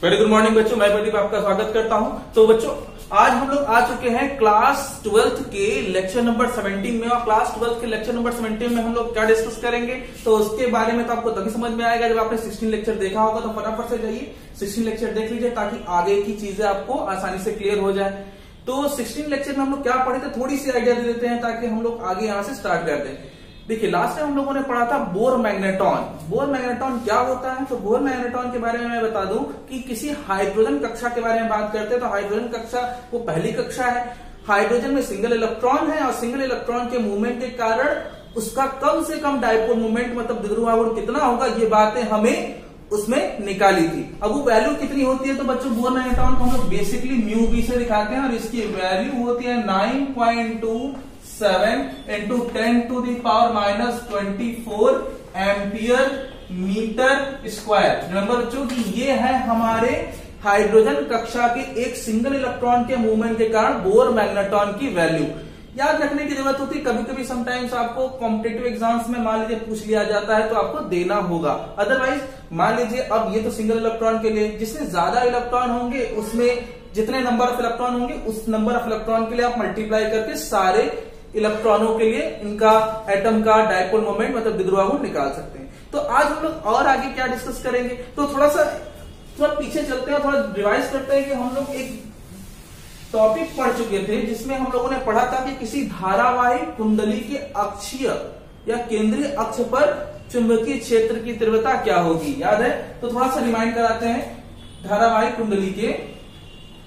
Very good morning बच्चों, मैं प्रदीप आपका स्वागत करता हूं। तो बच्चों आज हम लोग आ चुके हैं क्लास 12th के लेक्चर नंबर 17 में। और क्लास 12th के लेक्चर नंबर 17 में हम लोग क्या डिस्कस करेंगे, तो उसके बारे में तो आपको तभी समझ में आएगा जब आपने 16 लेक्चर देखा होगा। तो फटाफट से जाइए 16 लेक्चर देख लीजिए ताकि आगे की चीजें आपको आसानी से क्लियर हो जाए। तो 16 लेक्चर में हम लोग क्या पढ़े थे, थोड़ी सी आइडिया दे देते हैं ताकि हम लोग आगे यहां से स्टार्ट करते हैं। देखिए लास्ट टाइम हम लोगों ने पढ़ा था बोर मैग्नेटॉन। बोर मैग्नेटॉन क्या होता है, तो बोर मैग्नेटॉन के बारे में मैं बता दूं कि किसी हाइड्रोजन कक्षा के बारे में बात करते हैं। तो हाइड्रोजन कक्षा वो पहली कक्षा है। हाइड्रोजन में सिंगल इलेक्ट्रॉन है और सिंगल इलेक्ट्रॉन के मूवमेंट के कारण उसका कम से कम डायपोल मूवमेंट मतलब द्विध्रुव आघूर्ण कितना होगा, ये बातें हमें उसमें निकाली थी। अब वो वैल्यू कितनी होती है, तो बच्चों बोर मैग्नेटॉन को हम लोग बेसिकली म्यू बी से दिखाते हैं और इसकी वैल्यू होती है 9.27 into 10 to the power minus 24 ampere meter square. Remember बच्चों कि ये है हमारे हाइड्रोजन कक्षा के एक सिंगल इलेक्ट्रॉन के मूवमेंट के कारण बोर मैग्नेटॉन की वैल्यू याद रखने की जरूरत होती है। कभी कभी समटाइम्स आपको कॉम्पिटिटिव एग्जाम्स में मान लीजिए पूछ लिया जाता है तो आपको देना होगा। अदरवाइज मान लीजिए अब ये तो सिंगल इलेक्ट्रॉन के लिए, जिसमें ज्यादा इलेक्ट्रॉन होंगे उसमें जितने नंबर ऑफ इलेक्ट्रॉन होंगे उस नंबर ऑफ इलेक्ट्रॉन के लिए आप मल्टीप्लाई करके सारे इलेक्ट्रॉनों के लिए इनका एटम का डायपोल मोमेंट मतलब द्विध्रुव आघूर्ण निकाल सकते हैं। तो आज हम लोग और आगे क्या डिस्कस करेंगे, तो थोड़ा पीछे चलते हैं, थोड़ा रिवाइज करते हैं कि हम लोग एक टॉपिक पढ़ चुके थे जिसमें हम लोगों ने पढ़ा था कि किसी धारावाही कुंडली के अक्षीय या केंद्रीय अक्ष पर चुंबकीय क्षेत्र की तीव्रता क्या होगी, याद है। तो थोड़ा सा रिमाइंड कराते हैं धारावाही कुंडली के,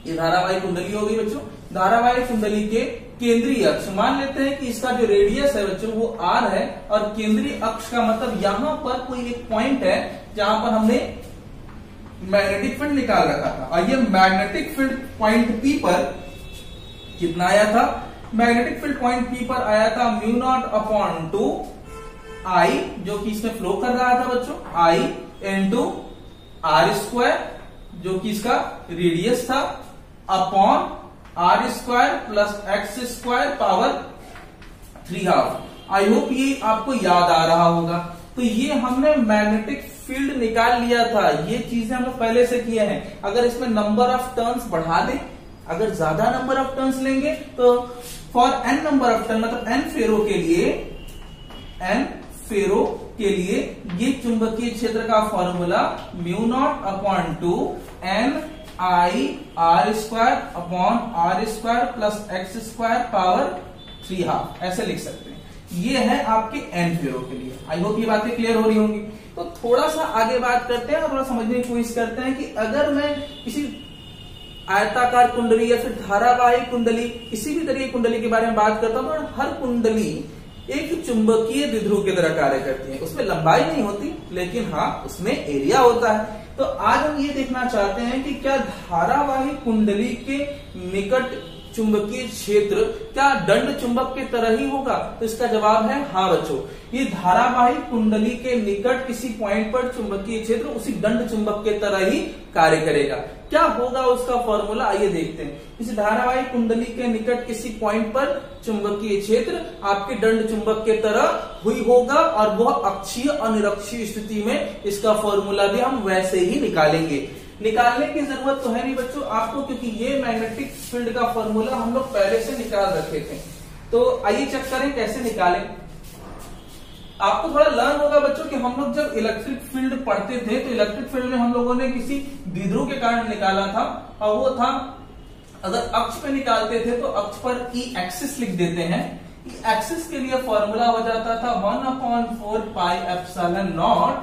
ये धारावाही कुंडली होगी बच्चों। धारावाही कुंडली के केंद्रीय अक्ष मान लेते हैं कि इसका जो रेडियस है बच्चों वो r है और केंद्रीय अक्ष का मतलब यहां पर कोई एक पॉइंट है जहां पर हमने मैग्नेटिक फील्ड निकाल रखा था। और ये मैग्नेटिक फील्ड पॉइंट P पर कितना आया था, मैग्नेटिक फील्ड पॉइंट P पर आया था μ0/2 I, जो कि इसमें फ्लो कर रहा था बच्चों, I इंटू r² जो कि इसका रेडियस था upon r² plus x² power 3/2। I hope ये आपको याद आ रहा होगा। तो ये हमने मैग्नेटिक फील्ड निकाल लिया था, ये चीजें हम लोग पहले से किए हैं। अगर इसमें नंबर ऑफ टर्न्स बढ़ा दें, अगर ज्यादा नंबर ऑफ टर्न्स लेंगे तो for n number of turn मतलब n फेरो के लिए ये चुंबकीय क्षेत्र का formula μ0/2 n I r² upon r² plus x² power 3/2 ऐसे लिख सकते हैं। ये है आपके n फेरो के लिए। आई होप ये बातें क्लियर हो रही होंगी। तो थोड़ा सा आगे बात करते हैं और थोड़ा समझने की कोशिश करते हैं कि अगर मैं किसी आयताकार कुंडली या फिर धारावाही कुंडली किसी भी तरह की कुंडली के बारे में बात करता हूं, तो हर कुंडली एक चुंबकीय द्विध्रुव की तरह कार्य करती है। उसमें लंबाई नहीं होती लेकिन हाँ उसमें एरिया होता है। तो आज हम ये देखना चाहते हैं कि क्या धारावाही कुंडली के निकट चुंबकीय क्षेत्र क्या दंड चुंबक के तरह ही होगा, तो इसका जवाब है हाँ बच्चों। ये धारावाही कुंडली के निकट किसी पॉइंट पर चुंबकीय क्षेत्र उसी दंड चुंबक के तरह ही कार्य करेगा। क्या होगा उसका फॉर्मूला, आइए देखते हैं। इस धारावाही कुंडली के निकट किसी पॉइंट पर चुंबकीय क्षेत्र आपके दंड चुंबक के तरह हुई होगा और वह अक्षीय और निरक्षीय स्थिति में इसका फॉर्मूला भी हम वैसे ही निकालेंगे। निकालने की जरूरत तो है नहीं बच्चों आपको, क्योंकि ये मैग्नेटिक फील्ड का फॉर्मूला हम लोग पहले से निकाल रखे थे। तो आइए चेक करें कैसे निकालें। आपको थोड़ा लर्न होगा बच्चों कि हम लोग जब इलेक्ट्रिक फील्ड पढ़ते थे तो इलेक्ट्रिक फील्ड में हम लोगों ने किसी द्विध्रुव के कारण निकाला था और वो था, अगर अक्ष पे निकालते थे तो अक्ष पर ई एक्सिस लिख देते हैं। ई एक्सिस के लिए फॉर्मूला हो जाता था 1/4 पाई एप्सिलॉन नॉट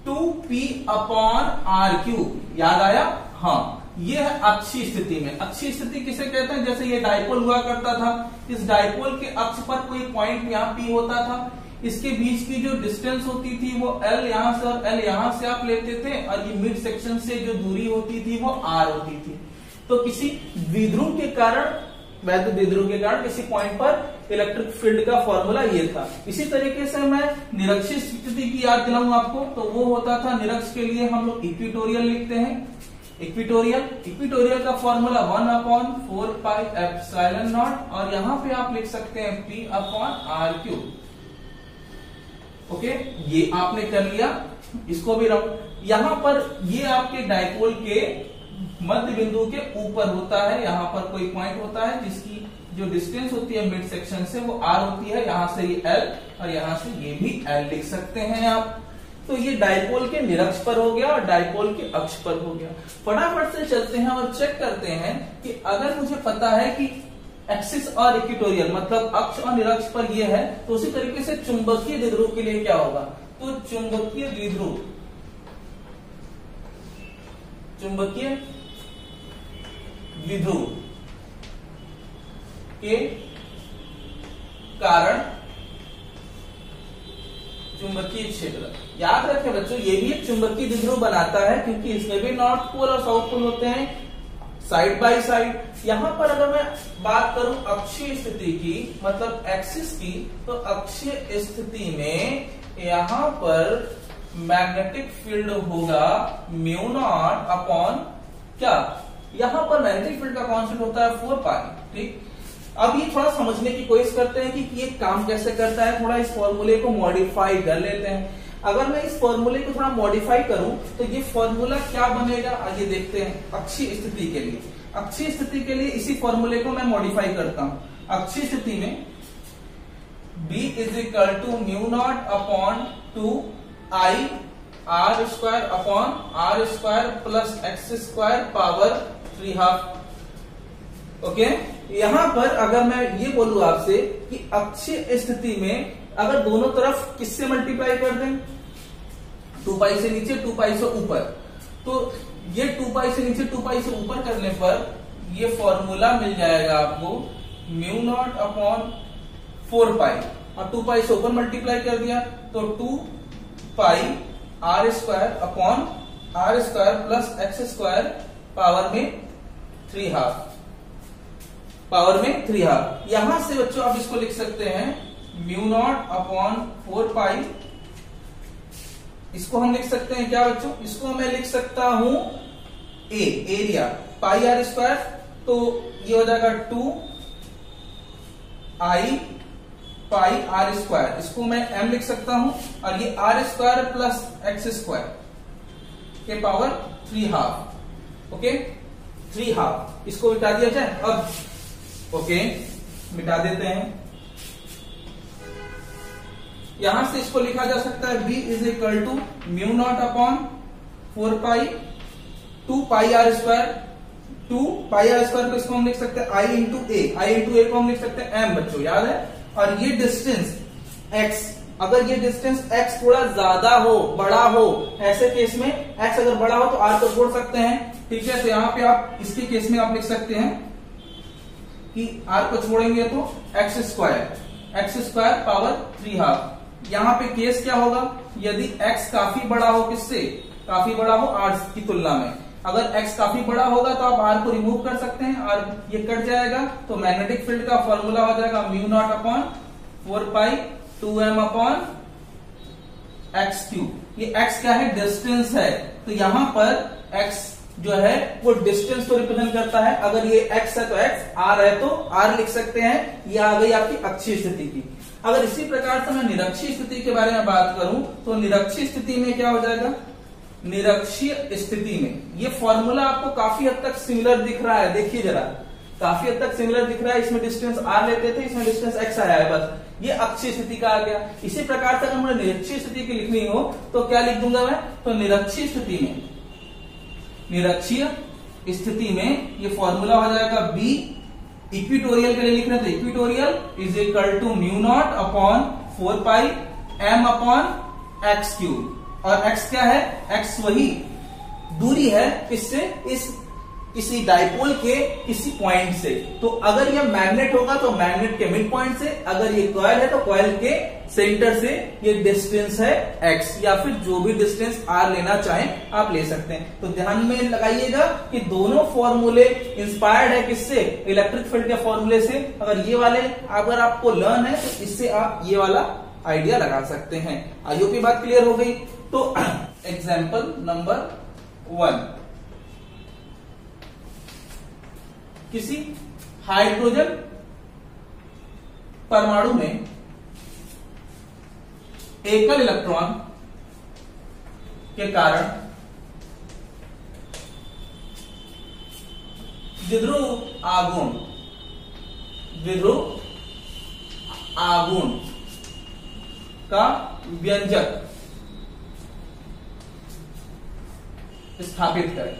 2p/r³। याद आया, हाँ ये है अक्षीय स्थिति में। अक्षीय स्थिति किसे कहते हैं, जैसे ये डायपोल हुआ करता था, इस डायपोल के अक्ष पर कोई पॉइंट यहाँ P होता था, इसके बीच की जो डिस्टेंस होती थी वो L यहां से और L यहां से आप लेते थे और ये मिड सेक्शन से जो दूरी होती थी वो R होती थी। तो किसी द्विध्रुव के कारण, वैध द्विध्रुव के कारण किसी पॉइंट पर इलेक्ट्रिक फील्ड का फॉर्मूला ये था। इसी तरीके से मैं निरक्षीय स्थिति की याद दिलाऊं आपको, तो वो होता था निरक्ष के लिए हम लोग इक्वेटोरियल लिखते हैं। इक्वेटोरियल का फॉर्मूला 1/4 पाई एप्सिलॉन नॉट और यहां पे आप लिख सकते हैं p/r³। ओके, ये आपने कर लिया। इसको भी यहां पर ये आपके डायपोल के मध्य बिंदु के ऊपर होता है, यहां पर कोई पॉइंट होता है जिसकी जो डिस्टेंस होती है मिड सेक्शन से वो r होती है, यहां से ये l और यहां से ये भी l लिख सकते हैं आप। तो ये डायपोल के निरक्ष पर हो गया और डायपोल के अक्ष पर हो गया। फटाफट से चलते हैं और चेक करते हैं कि अगर मुझे पता है कि एक्सिस और इक्वेटोरियल मतलब अक्ष और निरक्ष पर ये है, तो उसी तरीके से चुंबकीय द्विध्रुव के लिए क्या होगा, तो चुंबकीय द्विध्रुव के कारण चुंबकीय क्षेत्र, याद रखें बच्चों, ये भी एक चुंबकीय द्विध्रुव बनाता है क्योंकि इसमें भी नॉर्थ पोल और साउथ पोल होते हैं साइड बाय साइड। यहां पर अगर मैं बात करूं अक्षीय स्थिति की मतलब एक्सिस की, तो अक्षीय स्थिति में यहां पर मैग्नेटिक फील्ड होगा म्यू नॉट अपॉन क्या, यहां पर मैग्नेटिक फील्ड का कांस्टेंट होता है 4 पाई। ठीक, अब ये थोड़ा समझने की कोशिश करते हैं कि ये काम कैसे करता है, थोड़ा इस फॉर्मूले को मॉडिफाई कर लेते हैं। अगर मैं इस फॉर्मूले को थोड़ा मॉडिफाई करूं तो ये फॉर्मूला क्या बनेगा, आइए देखते हैं। अक्षीय स्थिति के लिए, अक्षीय स्थिति के लिए इसी फॉर्मूले को मैं मॉडिफाई करता हूं। अक्षीय स्थिति में B is equal to mu naught upon 2 I r square upon r square plus x square power 3/2। Okay, यहां पर अगर मैं ये बोलूं आपसे कि अक्षीय स्थिति में अगर दोनों तरफ किससे मल्टीप्लाई कर दें, 2 पाई से नीचे 2 पाई से ऊपर, तो ये 2 पाई से नीचे 2 पाई से ऊपर करने पर ये फॉर्मूला मिल जाएगा आपको म्यू नॉट अपॉन 4 पाई और 2 पाई से ऊपर मल्टीप्लाई कर दिया तो 2 पाई r square upon r square plus x square power में 3/2। यहां से बच्चों आप इसको लिख सकते हैं म्यू नॉट अपॉन 4 पाई, इसको हम लिख सकते हैं क्या बच्चों, इसको मैं लिख सकता हूं एरिया पाई आर स्क्वायर, तो ये हो जाएगा 2 I पाई आर स्क्वायर, इसको मैं m लिख सकता हूं और ये r square plus x square के पावर 3/2। ओके, 3/2 इसको मिटा दिया जाए अब। ओके, मिटा देते हैं। यहां से इसको लिखा जा सकता है b is equal to mu naught upon 4 pi 2 pi r square, 2 pi r square को इसको हम लिख सकते हैं I इंटू ए को हम लिख सकते हैं m बच्चों, याद है। और ये डिस्टेंस x, अगर ये डिस्टेंस x थोड़ा ज्यादा हो, बड़ा हो, ऐसे केस में x अगर बड़ा हो तो r को छोड़ सकते हैं। ठीक है, तो यहां पे आप इसके केस में आप लिख सकते हैं कि r को छोड़ेंगे तो एक्स स्क्वायर पावर 3/2। यहां पे केस क्या होगा, यदि x काफी बड़ा हो, किससे काफी बड़ा हो, r की तुलना में। अगर x काफी बड़ा होगा तो आप r को रिमूव कर सकते हैं और ये कट जाएगा, तो मैग्नेटिक फील्ड का फॉर्मूला हो जाएगा म्यू नॉट अपॉन 4 पाई 2m अपॉन एक्स क्यूब। ये x क्या है, डिस्टेंस है, तो यहां पर x जो है वो डिस्टेंस को रिप्रेजेंट करता है। अगर ये x है तो x, r है तो r लिख सकते हैं। ये आ गई आपकी अक्षीय स्थिति की। अगर इसी प्रकार से मैं निरक्षीय स्थिति के बारे में बात करूं तो निरक्षीय स्थिति में क्या हो जाएगा, निरक्षीय स्थिति में ये फॉर्मूला आपको काफी हद तक सिमिलर दिख रहा है, देखिए जरा, काफी हद तक सिमिलर दिख रहा है। इसमें डिस्टेंस r लेते थे, इसमें डिस्टेंस x आया है, बस ये अक्षीय स्थिति का आ गया। इसी प्रकार से अगर मुझे निरक्षीय स्थिति की लिखनी हो तो क्या लिख दूंगा मैं, तो निरक्षीय स्थिति में ये फॉर्मूला हो जाएगा b, इक्विटोरियल के लिए लिख रहे थे, equatorial is equal to mu naught upon 4 pi m upon x cube. और x क्या है, x वही दूरी है किससे, किसी डायपोल के किसी पॉइंट से। तो अगर ये मैग्नेट होगा तो मैग्नेट के मिड पॉइंट से, अगर ये कॉइल है तो कॉइल के सेंटर से ये डिस्टेंस है x, या फिर जो भी डिस्टेंस r लेना चाहें आप ले सकते हैं। तो ध्यान में लगाइएगा कि दोनों फॉर्मूले इंस्पायर्ड है किससे, इलेक्ट्रिक फील्ड के फॉर्मूले से। अगर ये वाले अगर आपको लर्न है तो इससे आप ये वाला आइडिया लगा सकते हैं। आई होप ये बात क्लियर हो गई। तो एग्जाम्पल नंबर 1, किसी हाइड्रोजन परमाणु में एकल इलेक्ट्रॉन के कारण द्विध्रुव आघूर्ण, द्विध्रुव आघूर्ण का व्यंजक स्थापित करें,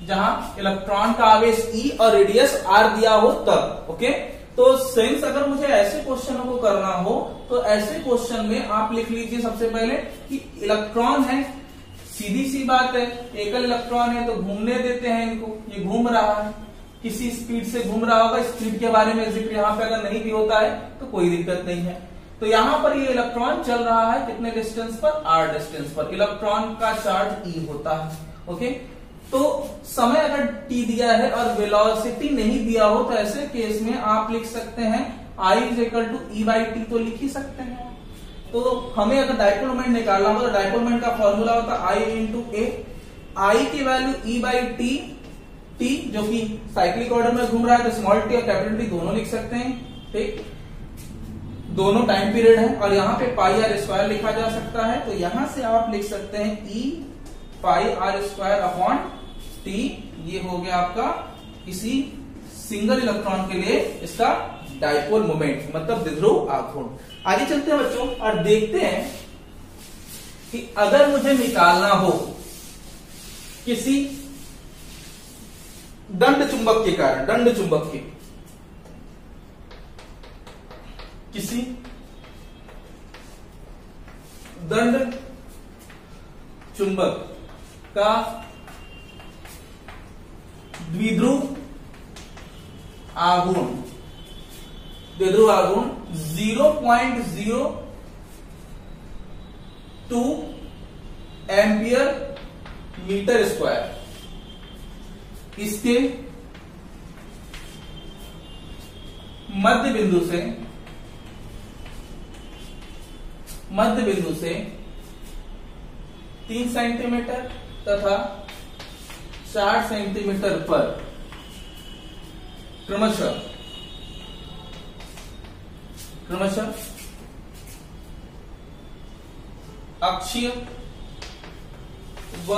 जहां इलेक्ट्रॉन का आवेश E और रेडियस R दिया हो तब। ओके, तो सेंस अगर मुझे ऐसे क्वेश्चनों को करना हो तो ऐसे क्वेश्चन में आप लिख लीजिए सबसे पहले कि इलेक्ट्रॉन है, सीधी सी बात है, एकल इलेक्ट्रॉन है तो घूमने देते हैं इनको, ये घूम रहा है, किसी स्पीड से घूम रहा होगा, स्पीड के बारे में जिक्र यहाँ पे अगर नहीं भी होता है तो कोई दिक्कत नहीं है। तो यहां पर ये इलेक्ट्रॉन चल रहा है कितने डिस्टेंस पर, R डिस्टेंस पर, इलेक्ट्रॉन का चार्ज E होता है। ओके, तो समय अगर t दिया है और वेलोसिटी नहीं दिया हो तो ऐसे केस में आप लिख सकते हैं I = E/t, तो लिख ही सकते हैं। तो हमें अगर डाइपोल मोमेंट निकालना हो तो डाइपोल मोमेंट का फॉर्मूला होता है I × A, I की वैल्यू E/t, t जो कि साइक्लिक ऑर्डर में घूम रहा है तो स्मॉल t और कैपिटल T दोनों लिख सकते हैं, ठीक, दोनों टाइम पीरियड है, और यहाँ पे πr² लिखा जा सकता है, तो यहां से आप लिख सकते हैं E πr²/t, ये हो गया आपका किसी सिंगल इलेक्ट्रॉन के लिए इसका डाइपोल मोमेंट, मतलब द्विध्रुव आघूर्ण। आगे चलते हैं बच्चों और देखते हैं कि अगर मुझे निकालना हो किसी दंड चुंबक के कारण, दंड चुंबक के, किसी दंड चुंबक का द्विध्रुव आघूर्ण, द्विध्रुव आघूर्ण 0.02 एम्पियर मीटर स्क्वायर, इसके मध्य बिंदु से 3 सेंटीमीटर तथा 4 सेंटीमीटर पर क्रमशः अक्षीय व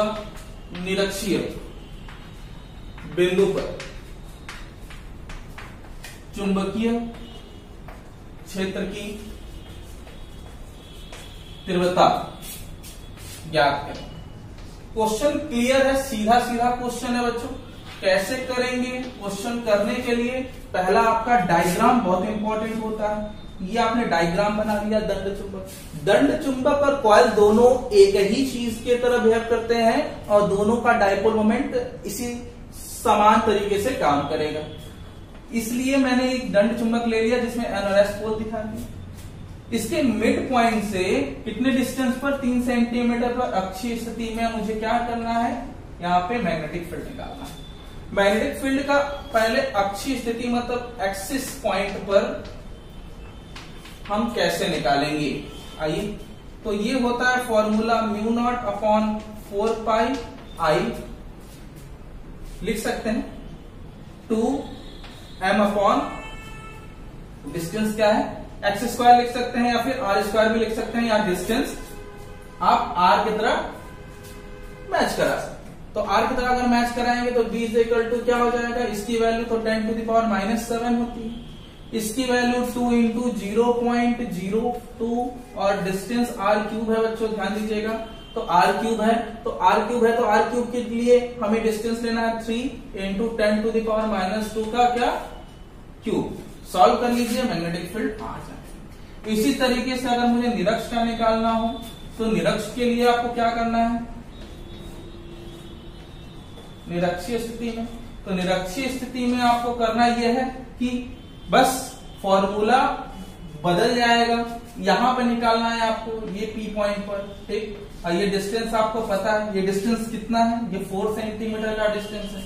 निरक्षीय बिंदु पर चुंबकीय क्षेत्र की तीव्रता ज्ञात करें। क्वेश्चन क्लियर है, सीधा सीधा क्वेश्चन है बच्चों। कैसे करेंगे? क्वेश्चन करने के लिए पहला आपका डायग्राम बहुत इंपॉर्टेंट होता है। ये आपने डायग्राम बना दिया दंड चुंबक। दंड चुंबक और कॉइल दोनों एक ही चीज के तरह बिहेव करते हैं और दोनों का डाइपोल मोमेंट इसी समान तरीके से काम करेगा। इसलिए मैंने एक दंड चुंबक ले लिया जिसमें N और S पोल दिखा दिए। इसके मिड पॉइंट से कितने डिस्टेंस पर, 3 सेंटीमीटर पर अक्षीय स्थिति में मुझे क्या करना है, यहाँ पे मैग्नेटिक फील्ड निकालना है। मैग्नेटिक फील्ड का पहले अक्षीय स्थिति मतलब एक्सिस पॉइंट पर हम कैसे निकालेंगे, आइए। तो ये होता है फॉर्मूला μ0/4πI, लिख सकते हैं 2m/, डिस्टेंस क्या है x² लिख सकते हैं या फिर r² भी लिख सकते हैं, या डिस्टेंस आप r की तरह मैच करा सकते हैं। तो r की तरह अगर मैच कराएंगे तो b = क्या हो जाएगा, इसकी वैल्यू तो 10⁻⁻7 होती है, इसकी वैल्यू 2 × 0.02 और डिस्टेंस r³ है बच्चों, ध्यान दीजिएगा। तो r³ है तो r³ के लिए हमें डिस्टेंस लेना है 3 × 10⁻⁻2 का क्या क्यूब। सॉल्व कर लीजिए, मैग्नेटिक फील्ड आ जाएगा। इसी तरीके से अगर मुझे निरक्ष का निकालना हो तो निरक्ष के लिए आपको क्या करना है, निरक्षीय स्थिति में, तो निरक्षीय स्थिति में आपको करना यह है कि बस फॉर्मूला बदल जाएगा, यहां पे निकालना है आपको ये P पॉइंट पर, ठीक। और ये डिस्टेंस आपको पता है, ये डिस्टेंस कितना है, ये 4 सेंटीमीटर का डिस्टेंस है।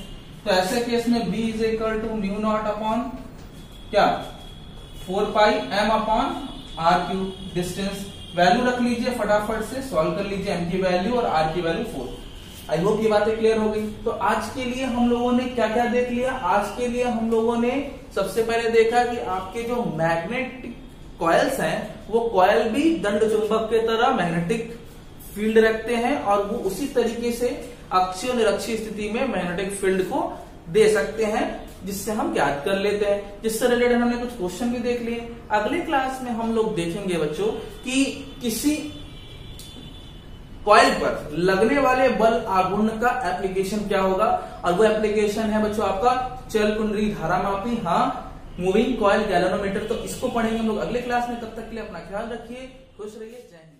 तो ऐसे केस में B = μ0/ क्या 4πm/r³ डिस्टेंस वैल्यू रख लीजिए, फटाफट से सॉल्व कर लीजिए। m की वैल्यू और r की वैल्यू 4। आई होप ये बातें क्लियर हो गई। तो आज के लिए हम लोगों ने क्या क्या देख लिया, आज के लिए हम लोगों ने सबसे पहले देखा कि आपके जो मैग्नेटिक कॉइल्स हैं वो कॉइल भी दंड चुंबक के तरह मैग्नेटिक फील्ड रखते हैं और वो उसी तरीके से अक्षीय और निरक्षीय स्थिति में मैग्नेटिक फील्ड को दे सकते हैं, जिससे हम ज्ञात कर लेते हैं। जिससे रिलेटेड हमने कुछ क्वेश्चन भी देख लिए। अगली क्लास में हम लोग देखेंगे बच्चों कि किसी कॉइल पर लगने वाले बल आघूर्ण का एप्लीकेशन क्या होगा, और वो एप्लीकेशन है बच्चों आपका चल कुंडली धारामापी, मूविंग कॉइल गैल्वेनोमीटर। तो इसको पढ़ेंगे हम लोग अगले क्लास में। तब तक के लिए अपना ख्याल रखिए, खुश रहिए, जय हिंद।